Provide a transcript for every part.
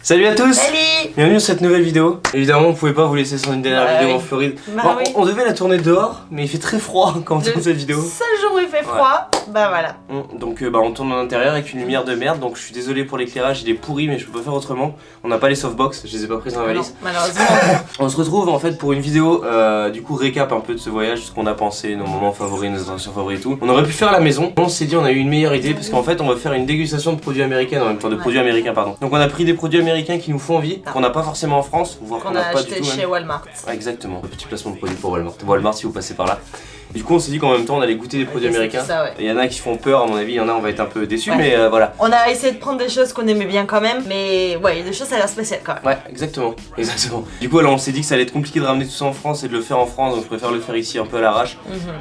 Salut à tous. Salut. Bienvenue dans cette nouvelle vidéo. Évidemment on pouvait pas vous laisser sans une dernière vidéo en Floride. Bon, on devait la tourner dehors, mais il fait très froid quand on tourne cette vidéo. Seul jour où il fait froid, bah voilà. Donc on tourne en intérieur avec une lumière de merde, donc je suis désolé pour l'éclairage, il est pourri mais je peux pas faire autrement. On n'a pas les softbox, je les ai pas prises dans la valise. Non, malheureusement. On se retrouve en fait pour une vidéo du coup récap un peu de ce voyage, ce qu'on a pensé, nos moments favoris, nos attractions favoris et tout. On aurait pu faire à la maison, on s'est dit on a eu une meilleure idée parce qu'en fait on va faire une dégustation de produits américains en même temps, de produits américains pardon. Donc on a pris des produits américains qui nous font envie, qu'on n'a pas forcément en France, voire qu'on n'a pas du tout. Qu'on a acheté chez Walmart. Exactement, un petit placement de produit pour Walmart. Walmart si vous passez par là. Et du coup on s'est dit qu'en même temps on allait goûter des produits américains. Il y en a qui font peur à mon avis, il y en a on va être un peu déçus mais voilà. On a essayé de prendre des choses qu'on aimait bien quand même, mais ouais il y a des choses ça a l'air spécial quand même. Ouais exactement. Du coup alors on s'est dit que ça allait être compliqué de ramener tout ça en France et de le faire en France, donc je préfère le faire ici un peu à l'arrache.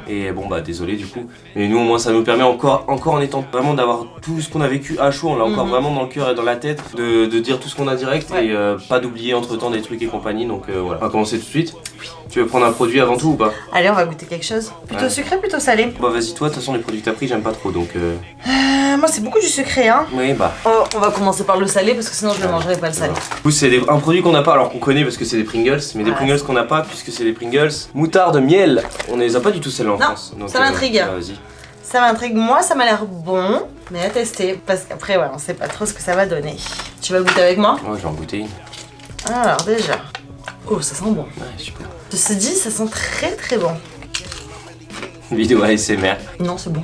Et bon bah désolé du coup. Mais nous au moins ça nous permet encore en étant vraiment d'avoir tout ce qu'on a vécu à chaud, on l'a encore vraiment dans le cœur et dans la tête, de dire tout ce qu'on a direct et pas d'oublier entre temps des trucs et compagnie, donc voilà. On va commencer tout de suite. Tu veux prendre un produit avant tout ou pas? Allez on va goûter quelque chose. Plutôt sucré, plutôt salé? Bah vas-y toi, de toute façon les produits que t'as pris j'aime pas trop donc moi c'est beaucoup du sucré hein. Oui bah. On va commencer par le salé parce que sinon je ne mangerai pas le salé. Du coup c'est un produit qu'on n'a pas, alors qu'on connaît parce que c'est des Pringles, mais des Pringles qu'on n'a pas puisque c'est des Pringles moutarde, miel. On les a pas du tout celles-là en France. Donc, ça m'intrigue. Vas-y. Ça m'intrigue, moi ça m'a l'air bon, mais à tester parce qu'après ouais on sait pas trop ce que ça va donner. Tu vas goûter avec moi? Ouais je vais en goûter une. Alors déjà. Oh ça sent bon. Ouais super. Ceci dit ça sent très bon. Vidéo ASMR. Non c'est bon.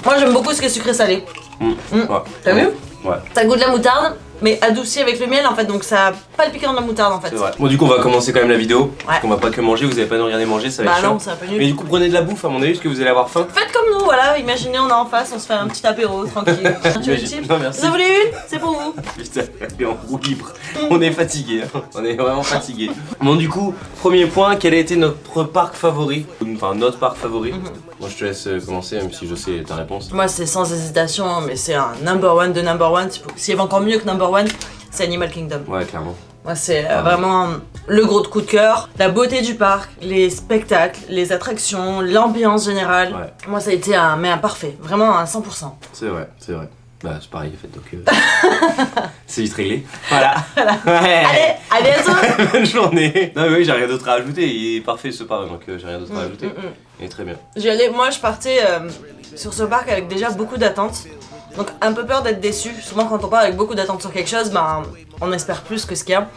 Moi j'aime beaucoup ce qui est sucré salé. Ouais. T'as vu? Ouais. Ça goûte la moutarde, mais adouci avec le miel en fait, donc ça a pas le piquant de la moutarde en fait. C'est vrai. Bon du coup on va commencer quand même la vidéo, parce qu'on va pas que manger, vous allez pas nous regarder manger, ça va être chiant. Non c'est un peu nul. Mais du coup prenez de la bouffe à mon avis parce que vous allez avoir faim. Faites comme nous, voilà, imaginez on est en face, on se fait un petit apéro tranquille. Tu veux une chip? Non merci. Vous en voulez une? C'est pour vous. Putain, on est en roue libre. On est fatigué, hein. On est vraiment fatigué. Bon du coup, premier point, quel a été notre parc favori? Enfin notre parc favori. Moi je te laisse commencer même si je sais ta réponse. Moi c'est sans hésitation, mais c'est un number one de number one. S'il y avait encore mieux que number one, c'est Animal Kingdom. Ouais clairement. Moi c'est vraiment le gros coup de cœur, la beauté du parc, les spectacles, les attractions, l'ambiance générale. Moi ça a été un parfait, vraiment à 100%. C'est vrai, c'est vrai. Bah c'est pareil en fait donc c'est vite réglé. Voilà. Ouais. Allez à toi. Bonne journée. Non mais oui j'ai rien d'autre à ajouter, il est parfait ce parc donc j'ai rien d'autre à ajouter. Il est très bien. Moi je partais sur ce parc avec déjà beaucoup d'attentes. Donc un peu peur d'être déçu. Souvent quand on part avec beaucoup d'attentes sur quelque chose, ben on espère plus que ce qu'il y a.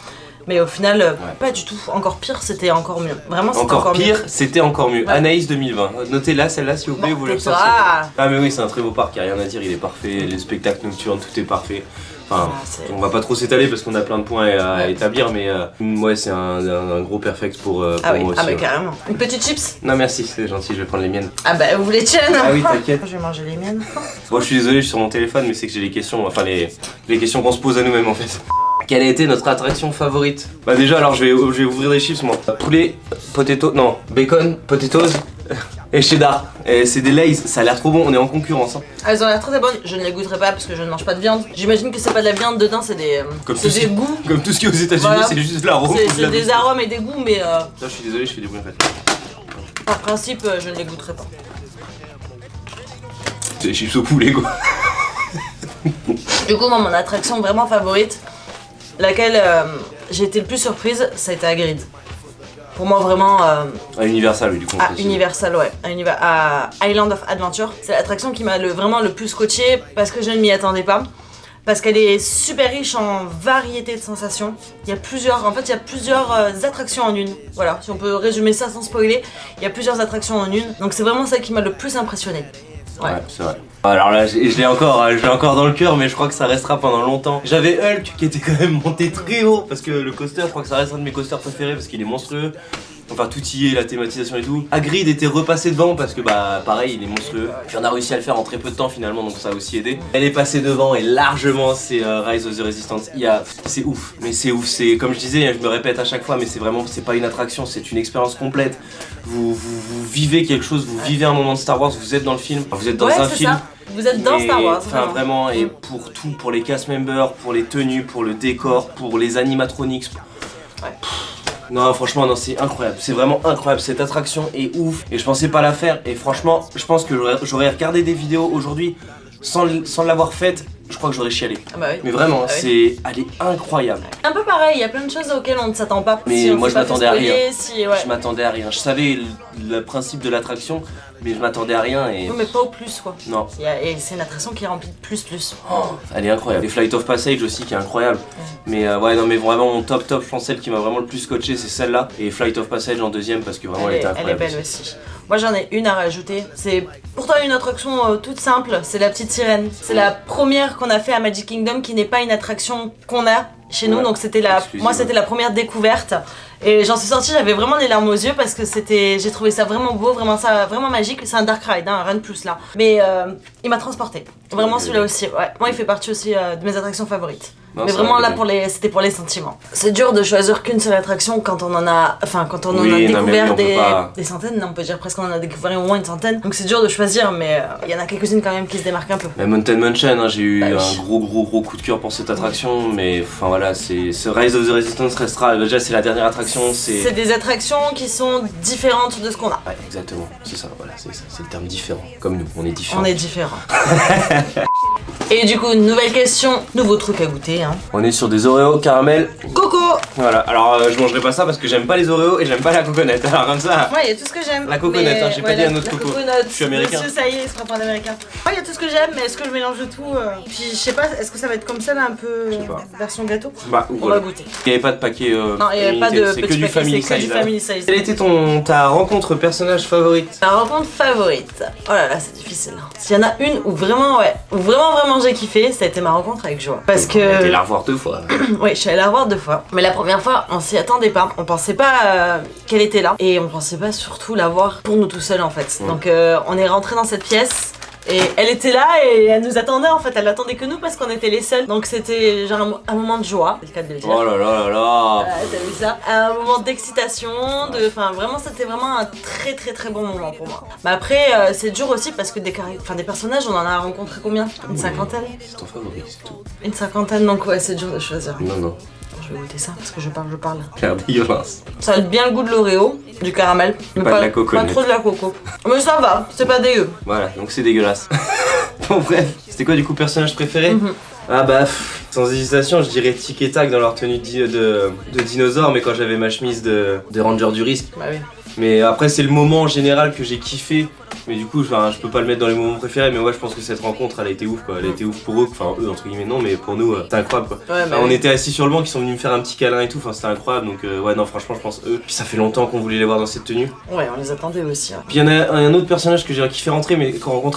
Mais au final, pas du tout. Encore pire, c'était encore mieux. Vraiment, c'était encore mieux. Encore pire, c'était encore mieux. Anaïs 2020. Notez-la, celle-là, s'il vous plaît, vous voulez ressortir. Ah mais oui, c'est un très beau parc, il n'y a rien à dire, il est parfait. Les spectacles nocturnes, tout est parfait. Enfin, on va pas trop s'étaler parce qu'on a plein de points à établir, mais ouais, c'est un gros perfect pour moi aussi. Ah bah carrément. Une petite chips? Non merci, c'est gentil, je vais prendre les miennes. Ah bah vous les tiennes? Ah oui, t'inquiète. Je vais manger les miennes. Bon, je suis désolé, je suis sur mon téléphone, mais c'est que j'ai les questions, enfin les questions qu'on se pose à nous-mêmes en fait. Quelle a été notre attraction favorite? Bah déjà alors je vais ouvrir des chips moi. Poulet, bacon, potatoes et cheddar. Et c'est des Lay's, ça a l'air trop bon, on est en concurrence. Hein. Elles ont l'air très bonnes, je ne les goûterai pas parce que je ne mange pas de viande. J'imagine que c'est pas de la viande dedans, c'est des goûts. Comme tout ce qui est aux États-Unis, voilà. C'est juste de l'arôme. C'est des arômes et des goûts, mais Là, je suis désolé, je fais des bruits en fait. Par principe, je ne les goûterai pas. C'est des chips au poulet quoi. Du coup, moi, mon attraction vraiment favorite, laquelle j'ai été le plus surprise, ça a été Hagrid. Pour moi vraiment... À Universal oui du coup. À Universal ouais, à Island of Adventure. C'est l'attraction qui m'a vraiment le plus scotché parce que je ne m'y attendais pas. Parce qu'elle est super riche en variété de sensations. Il y a plusieurs attractions en une. Voilà, si on peut résumer ça sans spoiler, il y a plusieurs attractions en une. Donc c'est vraiment celle qui m'a le plus impressionné. Ouais, c'est vrai. Alors là, je l'ai encore dans le cœur, mais je crois que ça restera pendant longtemps. J'avais Hulk qui était quand même monté très haut parce que le coaster, je crois que ça reste un de mes coasters préférés parce qu'il est monstrueux. Enfin tout y est, la thématisation et tout. Hagrid était repassé devant parce que bah pareil il est monstrueux. Puis on a réussi à le faire en très peu de temps finalement donc ça a aussi aidé. Elle est passée devant et largement c'est Rise of the Resistance. C'est ouf, mais c'est ouf, c'est comme je disais, je me répète à chaque fois mais c'est pas une attraction, c'est une expérience complète. Vous vivez quelque chose, vous vivez un moment de Star Wars, vous êtes dans le film, vous êtes dans un film. Ça. Vous êtes dans Star Wars. Enfin vraiment, et pour tout, pour les cast members, pour les tenues, pour le décor, pour les animatronics. Ouais. Non franchement non c'est incroyable, c'est vraiment incroyable, cette attraction est ouf et je pensais pas la faire et franchement je pense que j'aurais regardé des vidéos aujourd'hui sans l'avoir faite je crois que j'aurais chialé. Ah bah oui. Mais vraiment, Ah oui. elle est incroyable. Un peu pareil, il y a plein de choses auxquelles on ne s'attend pas. Mais si on moi s'est je pas fait m'attendais à rien. spoiler, si, ouais. Je m'attendais à rien. Je savais le principe de l'attraction, mais je m'attendais à rien et. Non, mais pas au plus quoi. Non. Et c'est une attraction qui est remplie de plus. Oh, elle est incroyable. Et Flight of Passage aussi qui est incroyable. Mais ouais, non, mais vraiment mon top, je pense celle qui m'a vraiment le plus scotché, c'est celle-là. Et Flight of Passage en deuxième parce que vraiment elle était Elle est incroyable. belle aussi. Moi j'en ai une à rajouter. C'est pourtant une attraction toute simple. C'est la petite sirène. C'est la première qu'on a fait à Magic Kingdom qui n'est pas une attraction qu'on a chez nous. Ouais, Donc exclusive, moi c'était la première découverte. Et j'en suis sortie, j'avais vraiment les larmes aux yeux parce que j'ai trouvé ça vraiment beau, vraiment magique. C'est un dark ride, hein, rien de plus là. Mais il m'a transporté. Vraiment celui-là aussi. Ouais. Moi il fait partie aussi de mes attractions favorites. Non, mais vraiment là c'était pour les sentiments. C'est dur de choisir qu'une seule attraction quand on en a, découvert des centaines. Non, on peut dire presque qu'on en a découvert au moins une centaine. Donc c'est dur de choisir, mais il y en a quelques-unes quand même qui se démarquent un peu. Mais Mountain Mansion, hein, j'ai eu Bah oui. un gros coup de cœur pour cette attraction, mais enfin voilà, ce Rise of the Resistance restera. Déjà c'est la dernière attraction, C'est des attractions qui sont différentes de ce qu'on a. Ouais, exactement, c'est ça, voilà, c'est ça, c'est le terme différent. Comme nous, on est différents. On est différents. Et du coup, nouvelle question, nouveau truc à goûter. Hein. On est sur des Oreos caramel. Coco. Voilà, alors je mangerai pas ça parce que j'aime pas les Oreos et j'aime pas la coconut. Alors comme ça. Ouais, il y a tout ce que j'aime. La coconut, hein, j'ai pas dit un autre coco. Je suis américain. Monsieur, ça y est, il se reprend d'américain. Ouais, il y a tout ce que j'aime, mais est-ce que je mélange de tout Puis je sais pas, est-ce que ça va être comme ça là, un peu Je sais pas. version gâteau Bah, On voilà. va goûter. Il y avait pas de paquet. Non, il y avait pas de c'est que petit du paquet, family c'est que du size. hein. family size. Quelle était ta rencontre personnage favorite? Ma rencontre favorite. Oh là là, c'est difficile. S'il y en a une où vraiment, vraiment j'ai kiffé, ça a été ma rencontre avec Joa. Parce T'es que. la revoir 2 fois. Oui, je suis allée la revoir 2 fois. Mais la première fois, on s'y attendait pas. On pensait pas qu'elle était là. Et on pensait pas surtout la voir pour nous tout seuls en fait. Ouais. Donc on est rentré dans cette pièce. Et elle était là et elle nous attendait en fait, elle attendait que nous parce qu'on était les seuls. Donc c'était genre un moment de joie, c'est le cas de le dire. Oh là là là là. T'as vu ça? Un moment d'excitation, enfin vraiment c'était vraiment un très bon moment pour moi. Mais après c'est dur aussi parce que des personnages on en a rencontré combien? Une cinquantaine? C'est ton favori, c'est tout. Une cinquantaine donc ouais c'est dur de choisir. Non. Je vais goûter ça parce que je parle. L'air dégueulasse. Ça a bien le goût de l'Oreo, du caramel, mais Pas de la coconut. pas trop de la coco. Mais ça va, c'est pas dégueu. Voilà, donc c'est dégueulasse. Bon bref, c'était quoi du coup personnage préféré? Ah bah, sans hésitation, je dirais Tic et Tac dans leur tenue de dinosaure, mais quand j'avais ma chemise de Ranger du risque. Bah oui. Mais après c'est le moment en général que j'ai kiffé. Mais du coup, je peux pas le mettre dans les moments préférés, mais ouais, je pense que cette rencontre, elle a été ouf quoi. Elle a été ouf pour eux, enfin eux entre guillemets non, mais pour nous, c'était incroyable quoi. Ouais, On était assis sur le banc, ils sont venus me faire un petit câlin et tout, enfin c'était incroyable. Donc ouais, non, franchement, je pense eux. Puis ça fait longtemps qu'on voulait les voir dans cette tenue. Ouais, on les attendait aussi. Hein. Puis il y en a un autre personnage que j'ai kiffé rencontrer,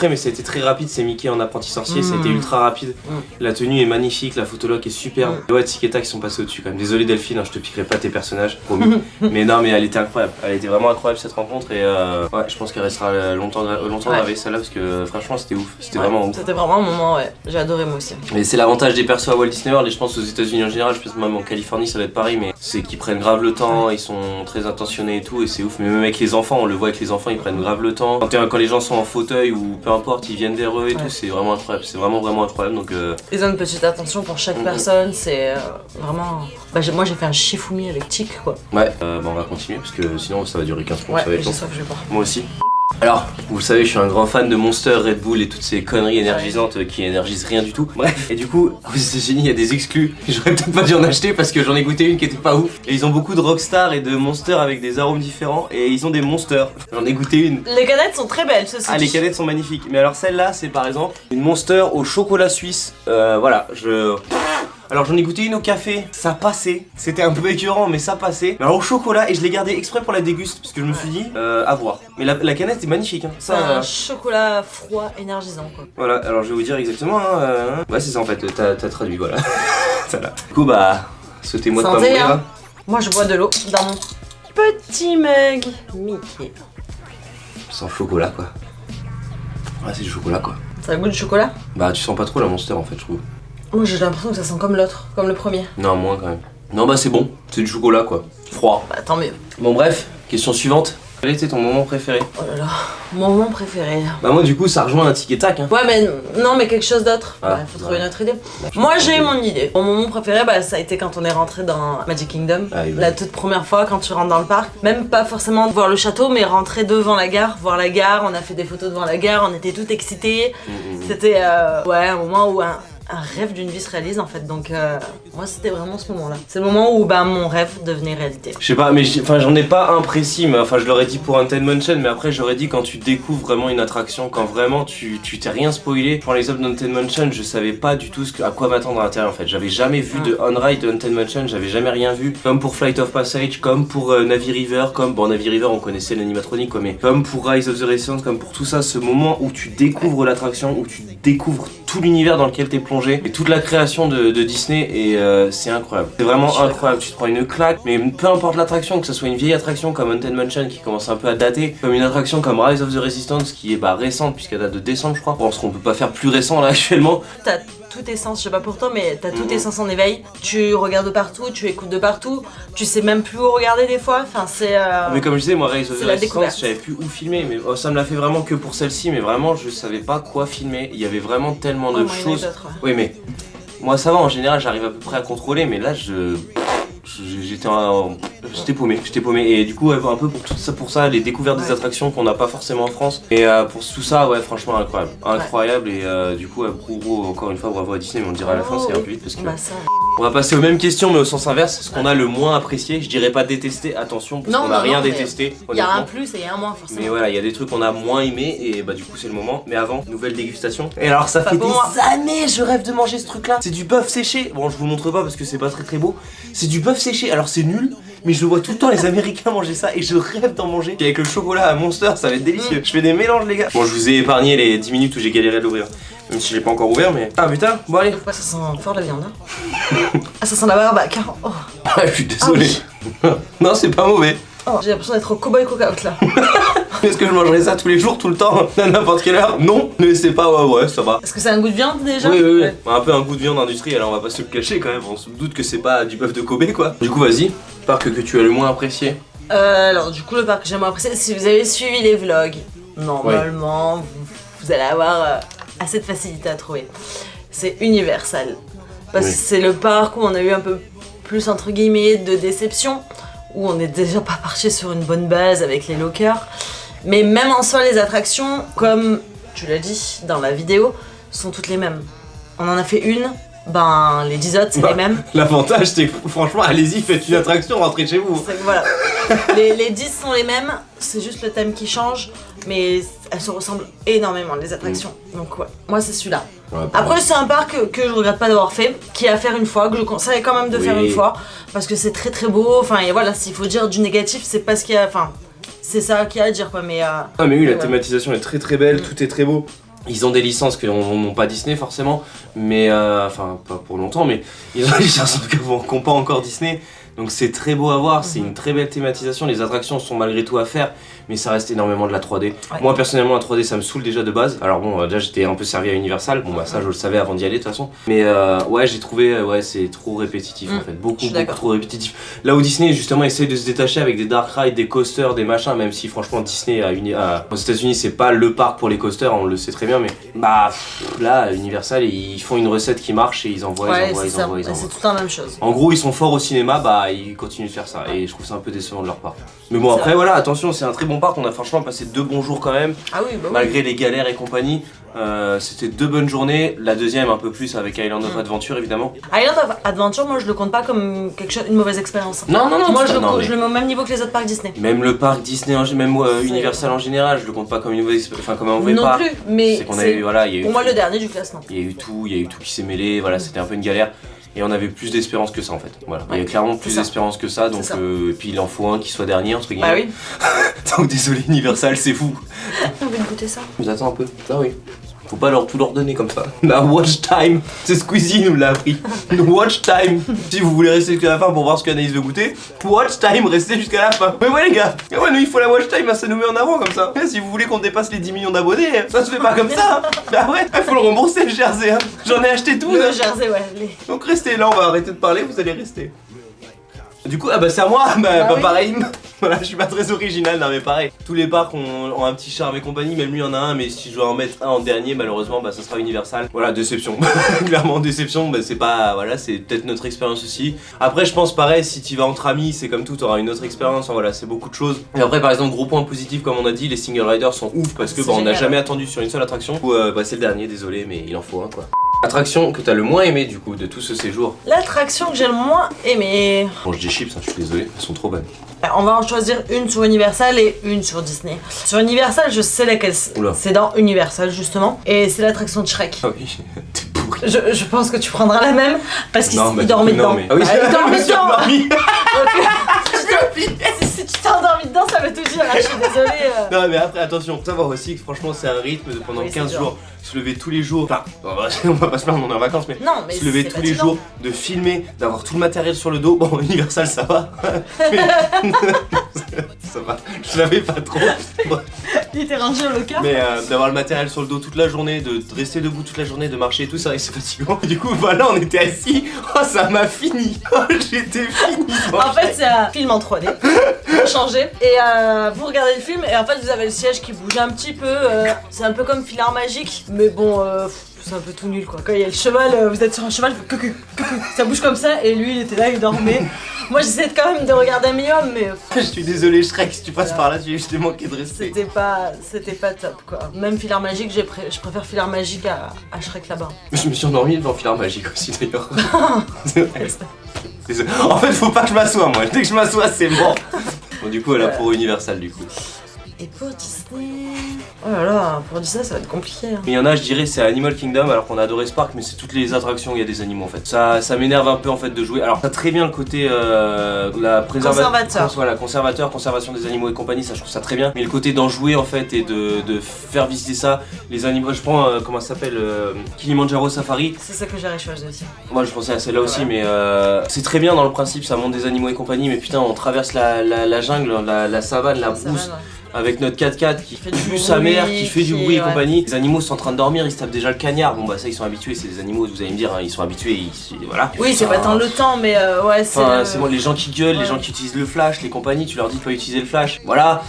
mais ça a été très rapide, c'est Mickey en apprenti sorcier, ça a été ultra rapide. La tenue est magnifique, la photologue est superbe. Et ouais, Tic et Tac qui sont passés au-dessus quand même. Désolé Delphine, hein, je te piquerai pas tes personnages, promis. Mais non, mais elle était incroyable, elle était vraiment incroyable cette rencontre et ouais, je pense qu'elle restera longtemps gravée celle-là parce que franchement c'était ouf, c'était vraiment ouf. C'était vraiment un moment, ouais, j'ai adoré moi aussi. Mais c'est l'avantage des persos à Walt Disney World et je pense aux États-Unis en général, je pense même en Californie ça doit être pareil, mais c'est qu'ils prennent grave le temps, ils sont très intentionnés et tout et c'est ouf. Mais même avec les enfants, on le voit avec les enfants, ils prennent grave le temps. Quand les gens sont en fauteuil ou peu importe, ils viennent vers eux et tout, c'est vraiment incroyable, c'est vraiment incroyable donc. Ils ont une petite attention pour chaque personne, c'est vraiment. Bah, moi j'ai fait un Shifumi avec Tic quoi. Ouais, bah on va continuer parce que sinon ça va durer 15 minutes, Ouais, ça va être j'ai long. soif, je vais boire. Moi aussi. Alors, vous le savez, je suis un grand fan de Monster, Red Bull et toutes ces conneries énergisantes qui énergisent rien du tout. Bref, et du coup, aux États-Unis, il y a des exclus. J'aurais peut-être pas dû en acheter parce que j'en ai goûté une qui était pas ouf. Et ils ont beaucoup de Rockstar et de Monster avec des arômes différents. Et ils ont des Monsters. J'en ai goûté une. Les canettes sont très belles, ceci. Ah, les canettes sont magnifiques. Mais alors, celle-là, c'est par exemple une Monster au chocolat suisse. Voilà, Alors j'en ai goûté une au café, ça passait, c'était un peu écœurant mais ça passait. Mais alors au chocolat et je l'ai gardé exprès pour la déguste parce que je me suis dit à voir. Mais la canette est magnifique hein. C'est un chocolat froid énergisant quoi. Voilà, alors je vais vous dire exactement hein, ouais c'est ça en fait, t'as traduit voilà. Voilà. Du coup bah, souhaitez-moi de pas Santé, mourir. hein. Moi je bois de l'eau dans mon petit mug Mickey. Sans chocolat quoi. Ouais c'est du chocolat quoi. Ça a le goût du chocolat? Bah tu sens pas trop la Monster en fait je trouve. Moi j'ai l'impression que ça sent comme l'autre, comme le premier. Non moins quand même. Non bah c'est bon, c'est du chocolat quoi. Froid. Bah tant mieux. Bon bref, question suivante. Quel était ton moment préféré? Oh là là, mon moment préféré. Bah moi du coup ça rejoint un tic et tac hein. Ouais mais non mais quelque chose d'autre. Ah, Faut trouver une autre idée. Moi j'ai mon idée. Mon moment préféré bah ça a été quand on est rentré dans Magic Kingdom. Ah, oui, La toute première fois quand tu rentres dans le parc. Même pas forcément voir le château mais rentrer devant la gare, voir la gare. On a fait des photos devant la gare, on était tout excités. C'était ouais un moment où un un rêve d'une vie se réalise en fait. Donc moi c'était vraiment ce moment-là. C'est le moment où mon rêve devenait réalité. Je sais pas, mais j'en ai pas un précis, mais enfin je l'aurais dit pour Haunted Mansion, mais après j'aurais dit quand tu découvres vraiment une attraction, quand vraiment tu t'es rien spoilé. Pour l'exemple d'Haunted Mansion, je savais pas du tout à quoi m'attendre à l'intérieur en fait. J'avais jamais vu de on-ride de Haunted Mansion, j'avais jamais rien vu. Comme pour Flight of Passage, comme pour Navi River, comme bon Navi River on connaissait l'animatronique quoi, mais comme pour Rise of the Resistance, comme pour tout ça, ce moment où tu découvres l'attraction, où tu découvres tout l'univers dans lequel t'es plongé et toute la création de Disney et c'est incroyable. C'est vraiment incroyable, tu te prends une claque, mais peu importe l'attraction, que ce soit une vieille attraction comme Haunted Mansion qui commence un peu à dater, comme une attraction comme Rise of the Resistance qui est récente puisqu'elle date de décembre je crois. Je pense qu'on peut pas faire plus récent là actuellement. T'as tout tes sens, je sais pas pour toi, mais t'as tous tes sens en éveil. Tu regardes de partout, tu écoutes de partout, tu sais même plus où regarder des fois. Enfin, c'est. Mais comme je disais, moi, Rise of the Resistance, je savais plus où filmer. Mais ça me l'a fait vraiment que pour celle-ci, mais vraiment, je savais pas quoi filmer. Il y avait vraiment tellement de choses. Oui, mais moi, ça va, en général, j'arrive à peu près à contrôler, mais là, j'étais paumé et du coup un peu pour ça les découvertes des attractions qu'on n'a pas forcément en France et pour tout ça ouais franchement incroyable et du coup encore une fois bravo à Disney, mais on le dira à la fin, c'est un peu vite parce que on va passer aux mêmes questions mais au sens inverse, ce qu'on a le moins apprécié, je dirais pas détesté, attention parce qu'on a rien détesté. Il y a un plus et il y a un moins forcément. Mais voilà, il y a des trucs qu'on a moins aimé et du coup c'est le moment. Mais avant, nouvelle dégustation. Et alors ça fait des années je rêve de manger ce truc là. C'est du bœuf séché. Bon je vous montre pas parce que c'est pas très beau. C'est du bœuf séché, alors c'est nul, mais je vois tout le temps les Américains manger ça et je rêve d'en manger. Et avec le chocolat à Monster, ça va être délicieux. Je fais des mélanges les gars. Bon je vous ai épargné les 10 minutes où j'ai galéré à l'ouvrir. Même si je l'ai pas encore ouvert mais... Ah putain, bon allez. Ça sent fort la viande hein. Ah ça sent la barbac hein. Oh. Ah je suis désolé. Non c'est pas mauvais. Oh, j'ai l'impression d'être au cowboy cook-out là. Est-ce que je mangerais ça tous les jours, tout le temps, à n'importe quelle heure? Non, mais c'est pas, ouais, ça va. Est-ce que c'est un goût de viande déjà? Oui. Ouais. Un peu un goût de viande industrielle, on va pas se le cacher quand même, on se doute que c'est pas du bœuf de Kobe quoi. Du coup, vas-y, parc que tu as le moins apprécié. Alors, du coup, le parc que j'ai moins apprécié, si vous avez suivi les vlogs, normalement, vous allez avoir assez de facilité à trouver. C'est Universal. Parce que c'est le parc où on a eu un peu plus, entre guillemets, de déception, où on n'est déjà pas parti sur une bonne base avec les lockers. Mais même en soi, les attractions, comme tu l'as dit dans la vidéo, sont toutes les mêmes. On en a fait une, les 10 autres c'est les mêmes. L'avantage c'est que franchement, allez-y, faites une attraction, rentrez chez vous. Voilà. les 10 sont les mêmes, c'est juste le thème qui change, mais elles se ressemblent énormément les attractions. Donc ouais, moi c'est celui-là. Ouais, après c'est un parc que je regrette pas d'avoir fait, qui est à faire une fois, que je conseille quand même de faire une fois, parce que c'est très très beau, enfin et voilà, s'il faut dire du négatif, c'est pas ce qu'il y a, enfin c'est ça qu'il y a à dire quoi, mais... Ah mais oui, la thématisation est très très belle, tout est très beau. Ils ont des licences que n'ont pas Disney forcément, mais enfin pas pour longtemps, mais ils ont des licences qu'ont pas encore Disney. Donc c'est très beau à voir, c'est une très belle thématisation, les attractions sont malgré tout à faire, mais ça reste énormément de la 3D. Ouais. Moi personnellement la 3D ça me saoule déjà de base, alors bon déjà j'étais un peu servi à Universal, bon ça je le savais avant d'y aller de toute façon, mais ouais j'ai trouvé c'est trop répétitif en fait, beaucoup trop répétitif. Là où Disney justement essaye de se détacher avec des dark rides, des coasters, des machins, même si franchement Disney aux États-Unis c'est pas le parc pour les coasters, on le sait très bien, mais là Universal ils font une recette qui marche et ils envoient. C'est tout le temps la même chose. En gros ils sont forts au cinéma, ils continuent de faire ça et je trouve ça un peu décevant de leur part. Mais bon après voilà, attention, c'est un très bon parc, on a franchement passé 2 bons jours quand même, malgré les galères et compagnie. C'était 2 bonnes journées, la deuxième un peu plus avec Island of Adventure évidemment. Island of Adventure, moi je le compte pas comme une mauvaise expérience. Non, moi je le mets au même niveau que les autres parcs Disney. Même le parc Disney, même Universal en général, je le compte pas comme une mauvaise expérience, enfin comme un mauvais parc. Non plus, mais c'est qu'on a eu, voilà, il y a eu pour moi le dernier du classement. Il y a eu tout qui s'est mêlé, voilà, c'était un peu une galère. Et on avait plus d'espérance que ça en fait. Voilà. Il y a clairement plus d'espérance que ça, donc et puis il en faut un qui soit dernier entre guillemets. Ah oui. Donc désolé Universal, c'est fou. T'as envie de goûter ça? Je vous attends un peu. Ah oui. Faut pas tout leur donner comme ça. La watch time, c'est Squeezie nous l'a appris. Watch time. Si vous voulez rester jusqu'à la fin pour voir ce qu'Anaïs veut goûter, watch time, restez jusqu'à la fin. Mais ouais les gars, nous il faut la watch time, ça nous met en avant comme ça. Si vous voulez qu'on dépasse les 10 millions d'abonnés, ça se fait pas comme ça. Bah ouais, il faut le rembourser le jersey. J'en ai acheté 12. Le jersey, ouais. Donc restez là, on va arrêter de parler, vous allez rester. Du coup, c'est à moi, oui. Pareil, voilà, je suis pas très original, non mais pareil. Tous les parcs ont un petit charme et compagnie, même lui il en a un, mais si je dois en mettre un en dernier, malheureusement, ça sera Universal. Voilà, déception. Clairement, déception, c'est pas, voilà, c'est peut-être notre expérience aussi. Après, je pense pareil, si tu vas entre amis, c'est comme tout, t'auras une autre expérience, voilà, c'est beaucoup de choses. Et après, par exemple, gros point positif, comme on a dit, les single riders sont ouf, parce que on n'a jamais attendu sur une seule attraction. Ou c'est le dernier, désolé, mais il en faut un quoi. Attraction que t'as le moins aimé du coup de tout ce séjour. L'attraction que j'ai le moins aimée. Bon, je dis chips, hein, je suis désolé, elles sont trop bonnes. On va en choisir une sur Universal et une sur Disney. Sur Universal, je sais laquelle c'est. Oula. C'est dans Universal justement. Et c'est l'attraction de Shrek. Ah oui, t'es pourri. Je pense que tu prendras la même parce qu'il Non, bah, dormait non, dedans. mais... Ah oui, il dormait je me suis dedans. endormi. Si tu t'es endormi dedans, ça veut tout dire. Je suis désolée. Non mais après attention, faut savoir aussi que franchement c'est un rythme de pendant Oui, 15 c'est jours, se lever tous les jours, enfin on va pas se plaindre, on est en vacances mais, Non, mais se lever c'est tous les fatigant. jours, de filmer, d'avoir tout le matériel sur le dos, bon Universal ça va, mais ça va, je l'avais pas trop, Il était rangé au locker. mais d'avoir le matériel sur le dos toute la journée, de rester debout toute la journée, de marcher et tout, c'est vrai que c'est fatigant. Du coup voilà on était assis, oh ça m'a fini, oh j'étais fini. En fait, c'est un film en 3D. Changé. Et vous regardez le film et en fait vous avez le siège qui bouge un petit peu. C'est un peu comme Filard Magique, mais bon, c'est un peu tout nul quoi. Quand il y a le cheval, vous êtes sur un cheval, coucou, ça bouge comme ça et lui il était là, il dormait. Moi j'essayais quand même de regarder un minimum, mais Je suis désolé Shrek, si tu passes par là, je t'ai manqué de rester. c'était pas top quoi. Même Filard Magique, je préfère Filard Magique à Shrek là-bas. Je me suis endormi devant Filard Magique aussi d'ailleurs. En fait, faut pas que je m'assoie moi. Dès que je m'assois, c'est mort. Bon, du coup, elle a pour Universal du coup. Et pour Disney... Oh là là, pour Disney ça va être compliqué. Hein. Mais il y en a, je dirais, c'est Animal Kingdom, alors qu'on a adoré ce parc, mais c'est toutes les attractions où il y a des animaux en fait. Ça m'énerve un peu en fait de jouer. Alors, t'as très bien le côté la conservation des animaux et compagnie, ça je trouve ça très bien. Mais le côté d'en jouer en fait et de faire visiter ça, les animaux. Je prends comment ça s'appelle Kilimanjaro Safari. C'est ça que j'aurais choisi aussi. Moi je pensais à celle-là aussi, mais c'est très bien dans le principe, ça monte des animaux et compagnie, mais putain, on traverse la jungle, la savane, la brousse. Ça va, ouais. Avec notre 4x4 qui fait du pue sa bruit, mère, qui fait du bruit et ouais. compagnie. Les animaux sont en train de dormir, ils se tapent déjà le cagnard. Bon bah ça ils sont habitués, c'est des animaux, vous allez me dire, hein, ils sont habitués, voilà. Oui, c'est pas tant le temps, mais ouais, c'est. Enfin, c'est moi, les gens qui gueulent, Ouais. les gens qui utilisent le flash, les compagnies, tu leur dis de pas utiliser le flash. Voilà.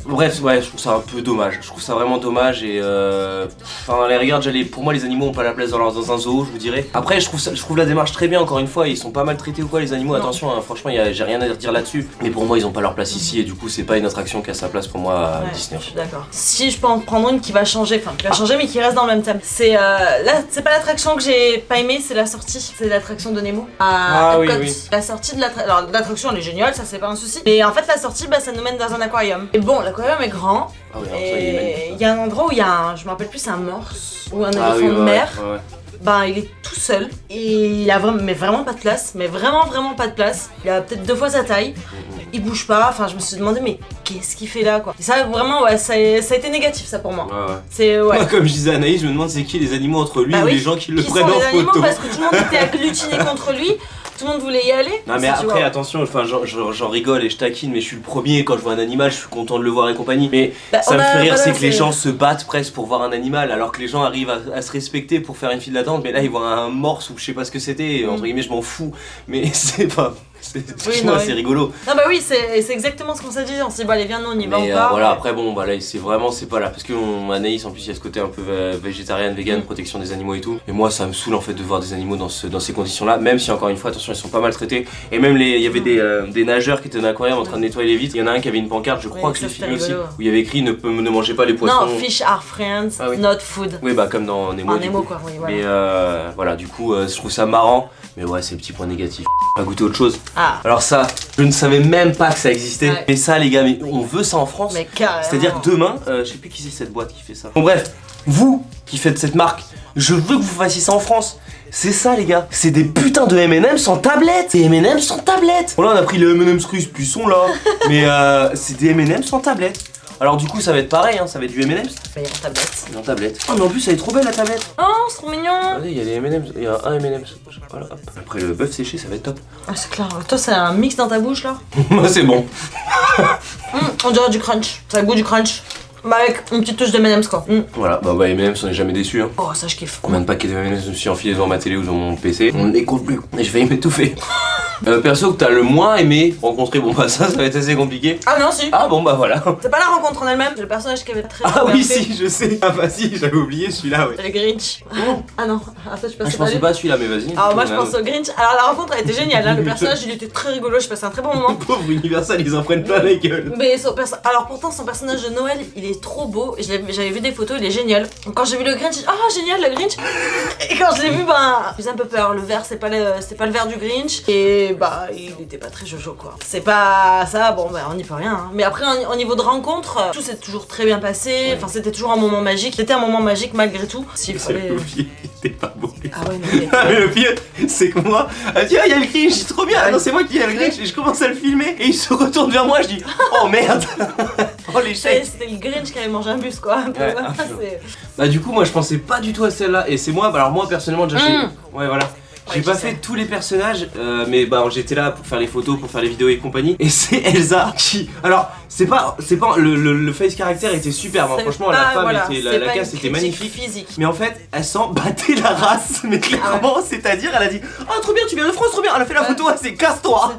Bref, ouais, je trouve ça un peu dommage. Je trouve ça vraiment dommage et enfin, les regardes, pour moi, les animaux ont pas la place dans un zoo, je vous dirais. Après, je trouve la démarche très bien. Encore une fois, ils sont pas maltraités ou quoi, les animaux. Non. Attention, hein, franchement, j'ai rien à dire là-dessus. Mais pour moi, ils ont pas leur place ici et du coup, c'est pas une attraction qui a sa place pour moi à Ouais, Disney. je suis d'accord. Si je peux en prendre une qui va changer, mais qui reste dans le même thème. C'est là, c'est pas l'attraction que j'ai pas aimée, c'est la sortie. C'est l'attraction de Nemo à Ah oui, Epcot. oui. La sortie de l'attraction, elle est géniale, ça c'est pas un souci. Mais en fait, la sortie, bah, ça nous mène dans un aquarium. Et bon, l'aquarium est grand. Ah oui, alors ça, il est magnifique. Et il y a un endroit où il y a un, je me rappelle plus, c'est un morse ou un éléphant Ah oui, de ouais, mer. ouais. Ben, il est tout seul et il a vraiment pas de place, mais vraiment pas de place. Il a peut-être 2 fois sa taille, il bouge pas, enfin je me suis demandé mais qu'est-ce qu'il fait là quoi. Et ça vraiment ouais, ça a été négatif ça pour moi. Ouais, ouais. C'est ouais. Moi, comme je disais à Anaïs, je me demande c'est qui les animaux entre lui Bah ou oui, les gens qui le qui prennent sont en les animaux photo. parce que tout le monde était agglutiné contre lui, tout le monde voulait y aller. Non mais Tu après vois. attention, enfin j'en rigole et je taquine, mais je suis le premier quand je vois un animal, je suis content de le voir et compagnie. Mais Bah, ça me fait rire, voilà, c'est que les gens se battent presque pour voir un animal, alors que les gens arrivent à se respecter pour faire une file d'attente. Mais là ils voient un morse ou je sais pas ce que c'était, entre guillemets je m'en fous. Mais c'est pas, non, c'est rigolo. Non bah oui, c'est exactement ce qu'on s'est dit. On s'est dit bah allez viens nous on y va Mais encore. voilà, après bon bah là c'est pas là parce que Anaïs en plus il y a ce côté un peu végétarienne, vegan, protection des animaux et tout. Et moi ça me saoule en fait de voir des animaux dans ces conditions là, même si encore une fois attention ils sont pas maltraités. Et même il y avait des nageurs qui étaient dans l'aquarium en train de nettoyer les vitres. Il y en a un qui avait une pancarte, je crois Oui, que je l'ai ça, filmé c'était aussi, rigolo. où il y avait écrit ne mangez pas les poissons. Non, fish are friends, Ah oui. not food. Oui bah comme dans Nemo. En du Nemo coup. quoi, oui voilà. Mais voilà du coup je trouve ça marrant. Mais ouais c'est le petit point négatif. Pas goûter autre chose. Ah. Alors ça, je ne savais même pas que ça existait. Ouais. Mais ça les gars, mais on veut ça en France. Mais carrément. C'est-à-dire que demain, je sais plus qui c'est cette boîte qui fait ça. Bon bref, vous qui faites cette marque, je veux que vous fassiez ça en France. C'est ça les gars, c'est des putains de M&M's sans tablette. Des M&M's sans tablette. Bon là on a pris les M&M's russes, puis ils sont là. Mais c'est des M&M's sans tablette. Alors du coup ça va être pareil, hein, ça va être du M&M's. Mais en tablette. En tablette. Oh mais en plus elle est trop belle la tablette. Oh, c'est trop mignon. Regardez, il y a les M&M's, il y a un M&M's. Voilà, hop. Après le bœuf séché ça va être top. Ah c'est clair, toi c'est un mix dans ta bouche là. Moi c'est bon. On dirait du crunch, ça a le goût du crunch. Bah avec une petite touche de M&M's quoi. Voilà, bah M&M's on est jamais déçu hein. Oh ça je kiffe. Combien de paquets de M&M's je me suis enfilé devant ma télé ou devant mon PC? On les compte plus. Et j'ai failli m'étouffer. Perso que t'as le moins aimé rencontrer, bon bah ça va être assez compliqué. Ah non, si. Ah bon bah voilà. C'est pas la rencontre en elle-même, c'est le personnage qui avait très Ah oui fait. si, je sais. Ah bah si, j'avais oublié celui-là, ouais. Le Grinch. Ah non, ça je Je pensais pas à celui-là, mais vas-y. Alors moi je pense au Grinch. Alors la rencontre a été géniale, hein. Le personnage il était très rigolo, je passais un très bon moment. Pauvre Universal, ils en prennent plein la gueule. Mais alors pourtant son personnage de Noël il est trop beau, j'avais vu des photos, il est génial. Donc, quand j'ai vu le Grinch, j'ai dit oh génial le Grinch. Et quand je l'ai vu, ben j'ai un peu peur, le vert c'est pas le vert du Grinch. Et bah il était pas très jojo quoi. C'est pas ça, bon bah on n'y peut rien. Hein. Mais après au niveau de rencontre, tout s'est toujours très bien passé, enfin c'était toujours un moment magique. C'était un moment magique malgré tout. S'il fallait... Il était pas beau. Ah ouais non mais... Mais le pire, c'est que moi, tiens, il y a le Grinch, c'est trop bien. Ah non, c'est moi qui ai le Grinch et je commence à le filmer et il se retourne vers moi, je dis oh merde. Oh l'échec. C'était le Grinch qui avait mangé un bus quoi. Ouais, bah du coup moi je pensais pas du tout à celle-là et c'est moi, alors moi personnellement déjà ouais voilà. J'ai pas fait tous les personnages, mais bah j'étais là pour faire les photos, pour faire les vidéos et compagnie. Et c'est Elsa qui... Alors, c'est pas le face caractère était superbe, hein. Franchement la femme était, la cast était magnifique. Physique. Mais en fait, elle s'en battait la race, mais clairement, c'est-à-dire elle a dit oh trop bien, tu viens de France, trop bien. Elle a fait la photo, elle s'est casse-toi.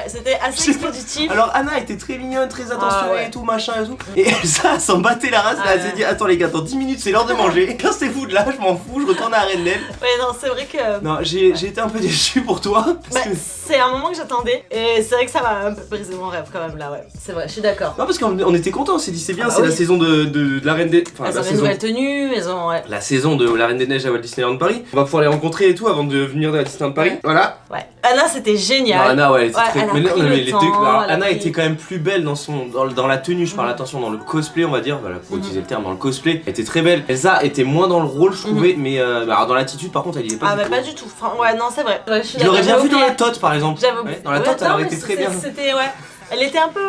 C'était assez expéditif. Alors Anna était très mignonne, très attentionnée et tout, machin et tout. Et Elsa elle s'en battait la race, elle s'est dit attends les gars, dans 10 minutes c'est l'heure de manger. Cassez-vous de là, je m'en fous, je retourne à Arendelle. Ouais non, c'est vrai que... Non, j'ai été un peu déçu pour toi. Parce que... C'est un moment que j'attendais et c'est vrai que ça m'a un peu brisé mon rêve quand même là, ouais. C'est vrai, je suis d'accord. Non, parce qu'on était contents, on s'est dit c'est bien, c'est la saison de la Reine des... Enfin, elles ont une nouvelle tenue, elles ont... Ouais. La saison de la Reine des Neiges à Walt Disneyland Paris. On va pouvoir les rencontrer et tout avant de venir à Disneyland Paris. Voilà. Ouais. Anna c'était génial. Non, Anna ouais, elle était très... Elle a mais pris non, le les temps, deux... Alors, elle a Anna pris... était quand même plus belle dans la tenue, je parle attention, dans le cosplay on va dire, voilà, pour utiliser le terme, dans le cosplay. Elle était très belle. Elsa était moins dans le rôle je trouvais, mais alors, dans l'attitude par contre elle y est pas du tout. Ah bah pas du tout, enfin, ouais non c'est vrai. Je l'aurais bien vu dans la Tote par exemple. Ouais, dans la Tote elle aurait été très bien. C'était ouais. Elle était un peu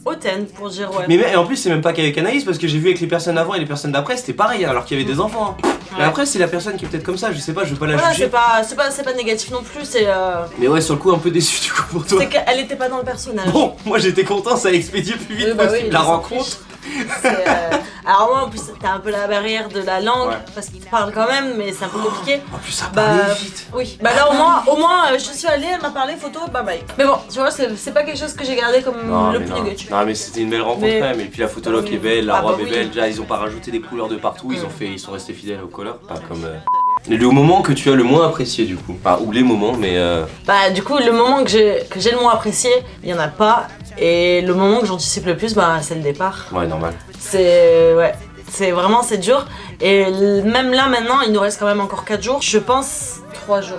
hautaine pour dire ouais. Mais en plus c'est même pas qu'avec Anaïs parce que j'ai vu avec les personnes avant et les personnes d'après c'était pareil alors qu'il y avait des enfants. Hein. Ouais. Mais après c'est la personne qui est peut-être comme ça, je sais pas, je veux pas la juger. C'est pas négatif non plus, c'est Mais ouais sur le coup un peu déçu du coup pour toi. C'est qu'elle était pas dans le personnage. Bon, moi j'étais content, ça a expédié plus vite possible la rencontre. Alors moi en plus t'as un peu la barrière de la langue parce qu'il te parle quand même mais c'est un peu compliqué. En plus ça parlait vite. Oui, bah là au moins je suis allée, elle m'a parlé photo, bye bye. Mais bon, tu vois c'est pas quelque chose que j'ai gardé comme le plus négatif. Non mais c'était une belle rencontre quand même et puis la photologue est belle, la robe est belle, déjà ils ont pas rajouté des couleurs de partout, ils sont restés fidèles aux couleurs, pas comme... Le moment que tu as le moins apprécié du coup, ou les moments mais... Bah du coup le moment que j'ai le moins apprécié, il y en a pas. Et le moment que j'anticipe le plus, bah c'est le départ. Ouais normal. C'est vraiment c'est dur. Et même là maintenant, il nous reste quand même encore 4 jours. Je pense 3 jours.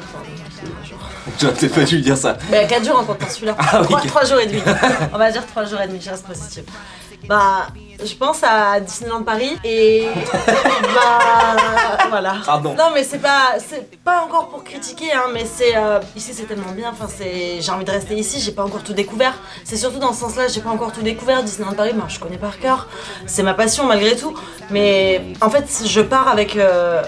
J'aurais peut-être pas dû dire ça. Bah 4 jours en comptant celui-là. Ah, oui, 3 jours et demi. On va dire 3 jours et demi, je reste positive. Bah je pense à Disneyland Paris et bah voilà. Pardon. Non mais c'est pas encore pour critiquer hein, mais c'est ici c'est tellement bien, enfin j'ai envie de rester ici, j'ai pas encore tout découvert. C'est surtout dans ce sens-là, j'ai pas encore tout découvert. Disneyland Paris, moi je connais par cœur. C'est ma passion malgré tout, mais en fait je pars avec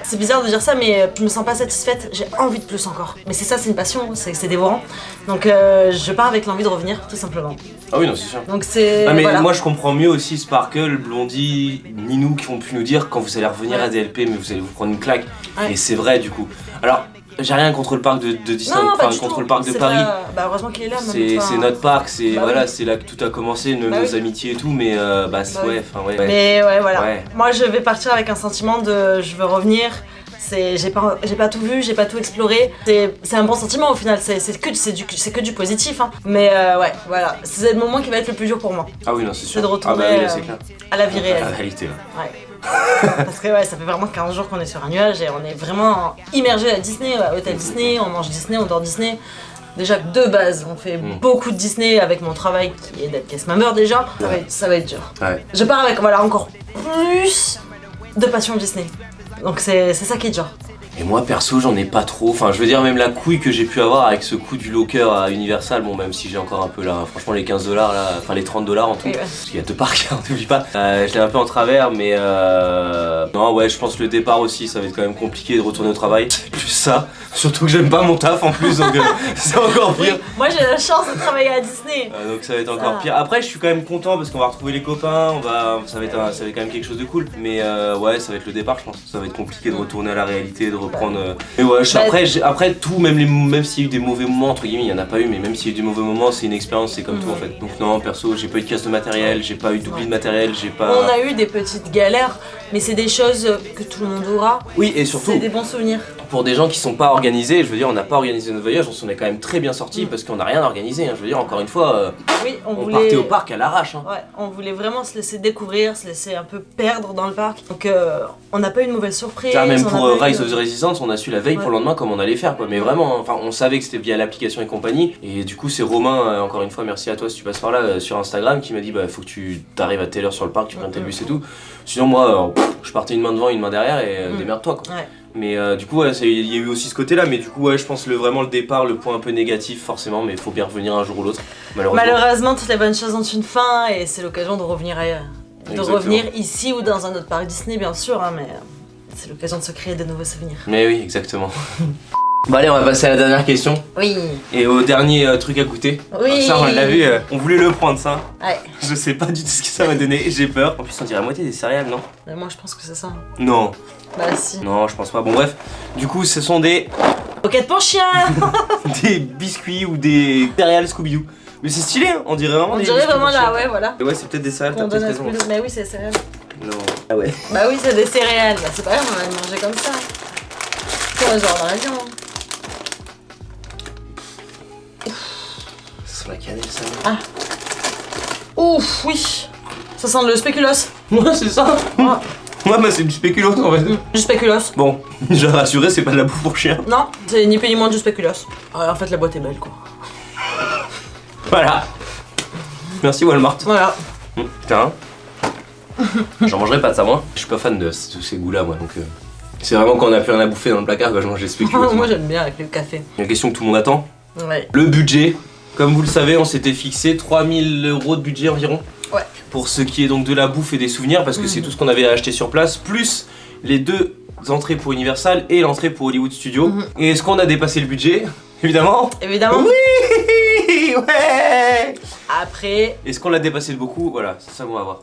c'est bizarre de dire ça mais je me sens pas satisfaite, j'ai envie de plus encore. Mais c'est ça, c'est une passion, c'est dévorant. Donc je pars avec l'envie de revenir tout simplement. Ah oui non c'est sûr. Donc c'est mais voilà. Moi je comprends mieux aussi Sparkle, Blondie, Ninou qui ont pu nous dire quand vous allez revenir à DLP mais vous allez vous prendre une claque. Et c'est vrai du coup. Alors j'ai rien contre le parc de Disneyland, contre le parc de Paris. Bah heureusement qu'il est là. C'est notre parc, c'est c'est là que tout a commencé, nos amitiés et tout, mais ouais. Mais ouais voilà. Ouais. Moi je vais partir avec un sentiment de je veux revenir. J'ai pas tout vu, j'ai pas tout exploré. C'est un bon sentiment au final, c'est que du positif hein. Mais ouais, voilà, c'est le moment qui va être le plus dur pour moi. Ah oui non c'est sûr. C'est de retourner à la vie réelle. À la réalité là. Ouais. Parce que ouais, ça fait vraiment 15 jours qu'on est sur un nuage et on est vraiment immergé à Disney, à Hôtel Disney, on mange Disney, on dort Disney. Déjà que de base, on fait beaucoup de Disney avec mon travail qui est d'être cast member déjà. Ça va être dur. Ouais. Je pars avec encore plus de passion Disney. Donc c'est ça qui est dur. Et moi perso j'en ai pas trop, enfin je veux dire même la couille que j'ai pu avoir avec ce coup du locker à Universal, bon même si j'ai encore un peu là, franchement les 15$ là, enfin les 30$ en tout, parce qu'il y a 2 parcs, n'oublie pas, je l'ai un peu en travers mais non ouais je pense que le départ aussi ça va être quand même compliqué de retourner au travail, c'est plus ça, surtout que j'aime pas mon taf en plus donc c'est encore pire. Oui, moi j'ai la chance de travailler à Disney. Donc ça va être encore pire, après je suis quand même content parce qu'on va retrouver les copains, ça va être quand même quelque chose de cool, mais ouais ça va être le départ je pense, ça va être compliqué de retourner à la réalité, de reprendre. Mais ouais, après tout, même s'il y a eu des mauvais moments, entre guillemets, il y en a pas eu, mais même s'il y a eu des mauvais moments, c'est une expérience, c'est comme tout en fait. Donc non, perso, j'ai pas eu de casse de matériel, j'ai pas eu d'oubli de matériel, j'ai pas. On a eu des petites galères, mais c'est des choses que tout le monde aura. Oui, et surtout. C'est des bons souvenirs. Pour des gens qui sont pas organisés, je veux dire, on n'a pas organisé notre voyage, on s'en est quand même très bien sorti parce qu'on n'a rien organisé. Hein. Je veux dire, encore une fois, oui, on partait au parc à l'arrache. Hein. Ouais, on voulait vraiment se laisser découvrir, se laisser un peu perdre dans le parc. Donc on n'a pas eu une mauvaise surprise. Même pour Rise of the Resistance, on a su la veille pour le lendemain comme on allait faire quoi. Mais vraiment, enfin, on savait que c'était via l'application et compagnie. Et du coup, c'est Romain, encore une fois, merci à toi si tu passes par là, sur Instagram, qui m'a dit bah faut que tu t'arrives à telle heure sur le parc, tu prennes tes bus et tout. Sinon moi, je partais une main devant, une main derrière et démerde-toi quoi. Ouais. Mais du coup, ouais, il y a eu aussi ce côté-là, mais du coup, ouais, je pense vraiment le départ, le point un peu négatif, forcément, mais il faut bien revenir un jour ou l'autre, malheureusement. Toutes les bonnes choses ont une fin et c'est l'occasion de revenir ailleurs. De revenir ici ou dans un autre parc Disney, bien sûr, hein, mais c'est l'occasion de se créer de nouveaux souvenirs. Mais oui, exactement. Bon allez, on va passer à la dernière question. Oui. Et au dernier truc à goûter. Oui. Ça, on l'a vu, on voulait le prendre ça. Ouais. Je sais pas du tout ce que ça va donner, j'ai peur. En plus, on dirait à moitié des céréales, non? Moi, je pense que c'est ça. Non. Bah si. Non, je pense pas. Bon bref, du coup, ce sont des... Pocket pour chien. des biscuits ou des céréales Scooby-Doo. Mais c'est stylé, hein. On dirait vraiment des biscuits vraiment là, ouais, voilà. Ouais, c'est peut-être des céréales, t'as peut-être raison. Mais oui, c'est des céréales. Non. Ah ouais. Bah oui, c'est des céréales. Bah c'est pas grave, on va les manger comme ça. Ouais, genre, on a rien. Ça sent la cannelle, ça. Ah. Ouf, oui. Ça sent le spéculoos. Ouais, c'est ça. Ouais, bah c'est du spéculoos en fait. Du spéculoos. Bon, j'ai rassuré, c'est pas de la bouffe pour chien. Non, c'est ni plus ni moins du spéculoos. En fait, la boîte est belle quoi. Voilà. Merci Walmart. Voilà. Tiens. J'en mangerai pas de ça moi. Je suis pas fan de tous ces goûts là moi donc. C'est vraiment quand on a plus rien à bouffer dans le placard que je mange des spéculoos. Moi j'aime bien avec le café. Il y a une question que tout le monde attend. Ouais. Le budget. Comme vous le savez, on s'était fixé 3000 € de budget environ. Ouais. Pour ce qui est donc de la bouffe et des souvenirs, parce que c'est tout ce qu'on avait acheté sur place, plus les 2 entrées pour Universal et l'entrée pour Hollywood Studios. Et est-ce qu'on a dépassé le budget? Évidemment. Évidemment. Oui. Ouais. Après. Est-ce qu'on l'a dépassé de beaucoup? Voilà, c'est ça qu'on va voir.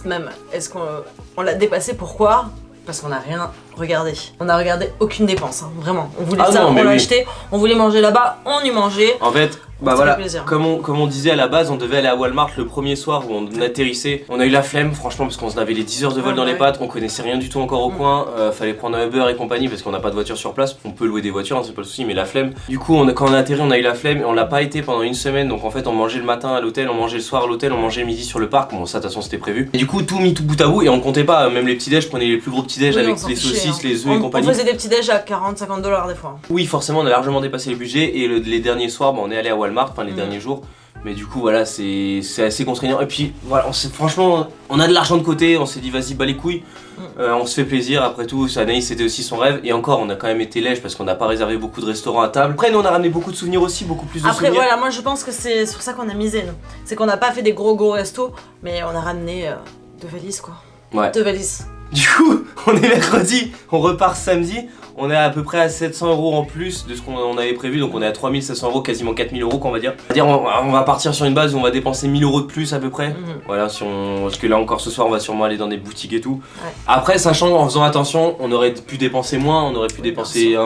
Même, est-ce qu'on l'a dépassé? Pourquoi? Parce qu'on n'a rien regardé. On n'a regardé aucune dépense, hein, vraiment. On voulait ça, on l'a acheté, on voulait manger là-bas, on y mangeait. En fait, bah voilà, comme on disait à la base, on devait aller à Walmart le premier soir où on atterrissait. On a eu la flemme, franchement, parce qu'on avait les 10 heures de vol dans les pattes, on connaissait rien du tout encore au coin. Fallait prendre un Uber et compagnie parce qu'on n'a pas de voiture sur place. On peut louer des voitures, hein, c'est pas le souci, mais la flemme. Du coup, quand on a atterri, on a eu la flemme et on l'a pas été pendant une semaine. Donc en fait, on mangeait le matin à l'hôtel, on mangeait le soir à l'hôtel, on mangeait le midi sur le parc. Bon, ça, de toute façon, c'était prévu. Et du coup, tout mis tout bout à bout et on comptait pas. Même les petits-déj, je prenais les plus gros petits-déj avec les saucisses, les œufs et compagnie. On faisait des petits-déj à 40-50 $ des fois. Oui, forcément, on a largement dépassé le budget et les derniers soirs, on est allé à Walmart, enfin les derniers jours. Mais du coup, voilà, c'est assez contraignant. Et puis, voilà, franchement, on a de l'argent de côté, on s'est dit, vas-y, bas les couilles. On se fait plaisir, après tout, Anaïs c'était aussi son rêve. Et encore, on a quand même été lèche parce qu'on n'a pas réservé beaucoup de restaurants à table. Après, nous, on a ramené beaucoup de souvenirs aussi, beaucoup plus de souvenirs. Après, voilà, moi je pense que c'est sur ça qu'on a misé, nous. C'est qu'on n'a pas fait des gros restos, mais on a ramené 2 valises, quoi. Ouais. 2 valises. Du coup, on est mercredi, on repart samedi. On est à peu près à 700 € en plus de ce qu'on avait prévu, donc on est à 3700 €, quasiment 4000 € qu'on va dire. C'est-à-dire on va partir sur une base où on va dépenser 1000 € de plus à peu près. Voilà, parce que là encore ce soir on va sûrement aller dans des boutiques et tout. Ouais. Après, sachant en faisant attention, on aurait pu dépenser moins, on aurait pu dépenser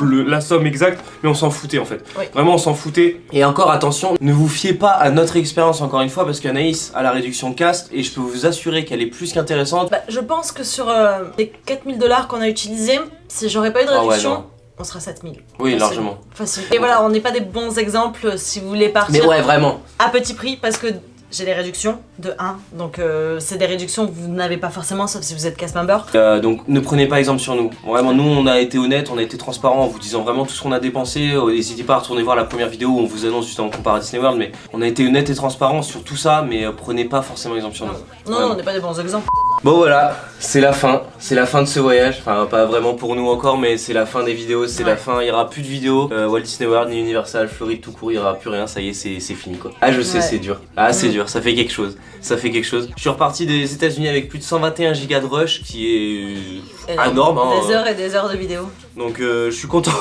la somme exacte, mais on s'en foutait en fait. Oui. Vraiment on s'en foutait. Et encore attention, ne vous fiez pas à notre expérience encore une fois, parce qu'Anaïs a la réduction de cast et je peux vous assurer qu'elle est plus qu'intéressante. Bah, je pense que sur les 4000 $ qu'on a utilisés, si j'aurais pas eu de réduction, on sera 7000. Oui, facile. Largement. Facile. Et voilà, on n'est pas des bons exemples si vous voulez partir. Mais ouais, vraiment. À petit prix, parce que j'ai les réductions de 1. Donc c'est des réductions que vous n'avez pas forcément, sauf si vous êtes cast member. Donc ne prenez pas exemple sur nous. Vraiment, nous on a été honnête, on a été transparent en vous disant vraiment tout ce qu'on a dépensé. N'hésitez pas à retourner voir la première vidéo où on vous annonce justement qu'on part à Disney World. Mais on a été honnête et transparent sur tout ça, mais prenez pas forcément exemple sur nous. Non, on n'est pas des bons exemples. Bon voilà, c'est la fin de ce voyage, enfin pas vraiment pour nous encore, mais c'est la fin des vidéos, c'est la fin, il n'y aura plus de vidéos, Walt Disney World, ni Universal, Floride tout court, il n'y aura plus rien, ça y est, c'est fini quoi. Ah je sais, c'est dur, c'est dur, ça fait quelque chose, Je suis reparti des États-Unis avec plus de 121 gigas de rush, qui est énorme. Des heures et des heures de vidéos. Donc je suis content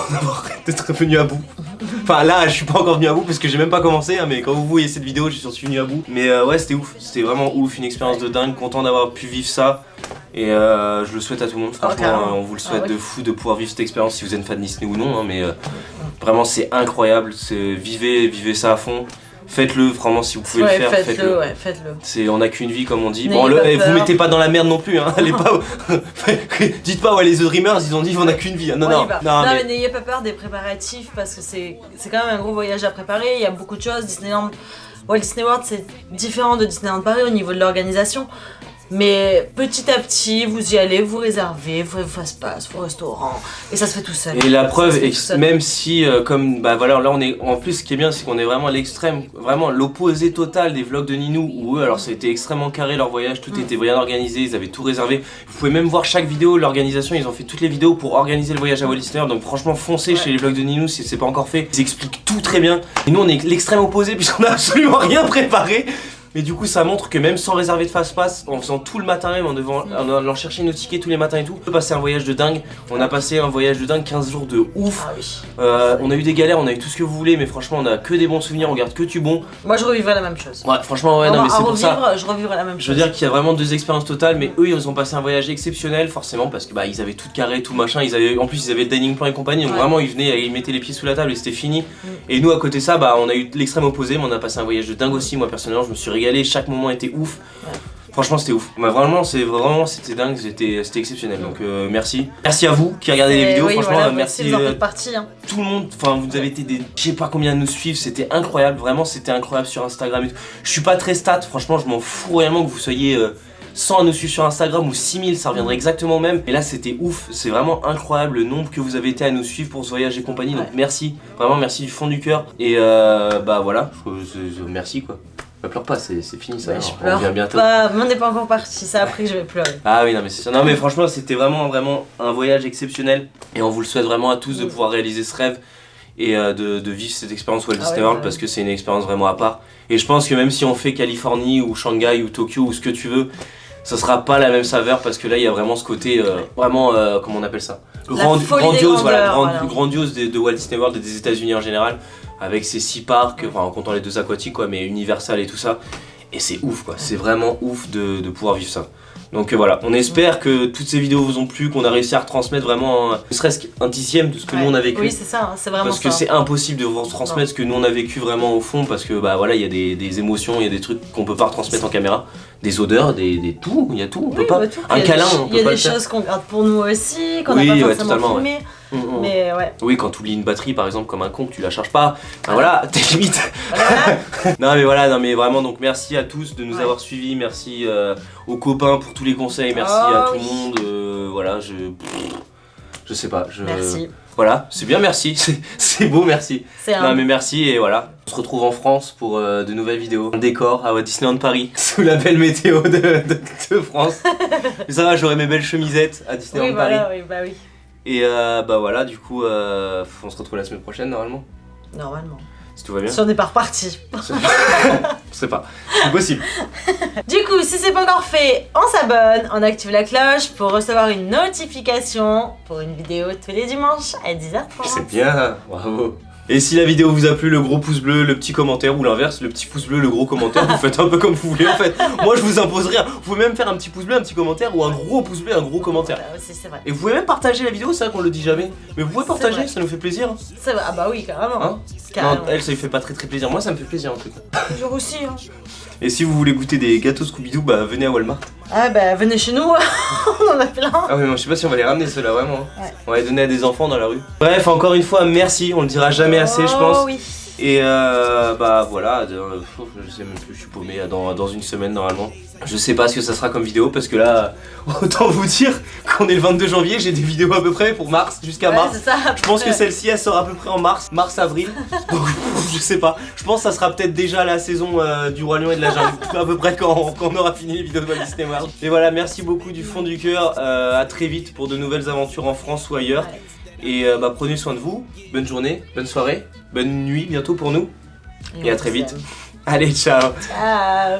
d'être venu à bout. Enfin là, je suis pas encore venu à bout parce que j'ai même pas commencé, hein, mais quand vous voyez cette vidéo, je suis venu à bout. Mais ouais, c'était ouf, c'était vraiment ouf, une expérience de dingue, content d'avoir pu vivre ça. Et je le souhaite à tout le monde, franchement, on vous le souhaite de fou de pouvoir vivre cette expérience si vous êtes fan de Disney ou non, hein, mais vraiment c'est incroyable, vivez ça à fond. Faites-le, vraiment, si vous pouvez le faire, faites-le. Ouais, faites-le. On n'a qu'une vie, comme on dit. Bon, vous mettez pas dans la merde non plus, hein. Allez pas. Dites pas, ouais, les The Dreamers, ils ont dit on n'a qu'une vie. Non, mais n'ayez pas peur des préparatifs parce que c'est quand même un gros voyage à préparer. Il y a beaucoup de choses. Disneyland, Walt Disney World, c'est différent de Disneyland Paris au niveau de l'organisation. Mais petit à petit, vous y allez, vous réservez, vous fast-pass, vos restaurants, et ça se fait tout seul. Et la preuve, même si, comme, bah voilà, là on est, en plus ce qui est bien, c'est qu'on est vraiment à l'extrême, vraiment l'opposé total des vlogs de Ninou, où eux, alors ça a été extrêmement carré leur voyage, tout était bien organisé, ils avaient tout réservé. Vous pouvez même voir chaque vidéo, l'organisation, ils ont fait toutes les vidéos pour organiser le voyage à Walt Disney World, donc franchement foncez chez les vlogs de Ninou si c'est pas encore fait, ils expliquent tout très bien. Et nous on est l'extrême opposé puisqu'on a absolument rien préparé. Mais du coup ça montre que même sans réserver de fast-pass, en faisant tout le matin même, en allant chercher nos tickets tous les matins et tout, on peut passer un voyage de dingue. On a passé un voyage de dingue, 15 jours de ouf. On a eu des galères, on a eu tout ce que vous voulez, mais franchement on a que des bons souvenirs, on garde que du bon. Moi je revivrais la même chose. Ouais franchement ouais, non mais c'est pour ça. Je revivrais la même chose. Je veux dire qu'il y a vraiment deux expériences totales, mais eux ils ont passé un voyage exceptionnel forcément parce que bah ils avaient tout carré, tout machin, en plus ils avaient le dining plan et compagnie, donc vraiment ils venaient, ils mettaient les pieds sous la table et c'était fini. Et nous à côté de ça, bah on a eu l'extrême opposé, mais on a passé un voyage de dingue aussi, moi personnellement je me suis régalé, chaque moment était ouf. Franchement c'était ouf. Bah, vraiment c'était dingue, c'était exceptionnel. Donc merci. Merci à vous qui regardez les vidéos, franchement voilà, merci. Vous en faites partie, hein. Tout le monde, enfin vous avez été je sais pas combien de nous suivre, c'était incroyable, vraiment c'était incroyable sur Instagram et tout. Je suis pas très stat, franchement je m'en fous réellement que vous soyez 100 à nous suivre sur Instagram ou 6000, ça reviendrait exactement au même. Et là c'était ouf, c'est vraiment incroyable le nombre que vous avez été à nous suivre pour ce voyage et compagnie. Donc merci, vraiment merci du fond du cœur. Et bah voilà, merci quoi. Ne pleure pas, c'est fini ça, on revient bientôt. On n'est pas encore parti, ça après je vais pleurer. Ah oui non mais c'est sûr, non mais franchement c'était vraiment un voyage exceptionnel. Et on vous le souhaite vraiment à tous de pouvoir réaliser ce rêve. Et de vivre cette expérience Walt Disney World parce que c'est une expérience vraiment à part. Et je pense que même si on fait Californie ou Shanghai ou Tokyo ou ce que tu veux, ça sera pas la même saveur parce que là il y a vraiment ce côté vraiment comment on appelle ça, grandiose, grandiose de Walt Disney World et des États-Unis en général, avec ses 6 parcs, enfin en comptant les 2 aquatiques quoi, mais Universal et tout ça. Et c'est ouf quoi, c'est vraiment ouf de pouvoir vivre ça. Donc voilà, on espère que toutes ces vidéos vous ont plu, qu'on a réussi à retransmettre vraiment ne serait-ce qu'un dixième de ce que nous on a vécu. Oui c'est ça, c'est vraiment ça. Parce que c'est impossible de vous retransmettre ce que nous on a vécu vraiment au fond, parce que bah voilà, il y a des émotions, il y a des trucs qu'on peut pas retransmettre en caméra, des odeurs, des tout, il y a tout, on peut pas. Un câlin, on peut pas. Il y a des choses qu'on garde pour nous aussi, qu'on n'a pas forcément filmé. Mais ouais. Oui, quand tu oublies une batterie par exemple comme un con que tu la charges pas, ben voilà, t'es limite. Non mais vraiment donc merci à tous de nous avoir suivis, merci aux copains pour tous les conseils, merci à tout le monde, voilà, je sais pas, merci. Voilà, c'est bien merci, c'est beau merci. Non mais merci et voilà, on se retrouve en France pour de nouvelles vidéos. Un décor à Disneyland Paris, sous la belle météo de France. Mais ça va, j'aurai mes belles chemisettes à Disneyland Paris. Oui, bah oui. Et bah voilà, du coup, on se retrouve la semaine prochaine normalement. Normalement. Si tout va bien. Si on n'est pas reparti. On sait pas, c'est possible. Du coup, si c'est pas encore fait, on s'abonne, on active la cloche pour recevoir une notification pour une vidéo tous les dimanches à 10h30. C'est bien, bravo. Et si la vidéo vous a plu, le gros pouce bleu, le petit commentaire, ou l'inverse, le petit pouce bleu, le gros commentaire, vous faites un peu comme vous voulez en fait. Moi je vous impose rien, vous pouvez même faire un petit pouce bleu, un petit commentaire, ou un gros pouce bleu, un gros commentaire. C'est vrai. Et vous pouvez même partager la vidéo, c'est vrai qu'on le dit jamais. Mais vous pouvez partager, ça nous fait plaisir. C'est vrai, ah bah oui, carrément. Hein carrément. Non, elle ça lui fait pas très plaisir, moi ça me fait plaisir en tout cas. Toujours aussi hein. Et si vous voulez goûter des gâteaux Scooby-Doo, bah venez à Walmart. Ah bah venez chez nous, on en a plein. Ah oui, moi je sais pas si on va les ramener ceux-là vraiment. On va les donner à des enfants dans la rue. Bref, encore une fois, merci, on le dira jamais assez je pense. Oui. Et bah voilà, je sais même plus, je suis paumé dans une semaine normalement. Je sais pas ce que ça sera comme vidéo parce que là, autant vous dire qu'on est le 22 janvier, j'ai des vidéos à peu près pour mars, jusqu'à mars. Ça, je pense que celle-ci elle sort à peu près en mars-avril. Donc je sais pas, je pense que ça sera peut-être déjà la saison du Roi Lion et de la Jungle, à peu près quand on aura fini les vidéos de Walt Disney World. Et voilà, merci beaucoup du fond du cœur, à très vite pour de nouvelles aventures en France ou ailleurs. Et bah prenez soin de vous, bonne journée, bonne soirée, bonne nuit bientôt pour nous. Et à très vite. Allez, ciao. Ciao.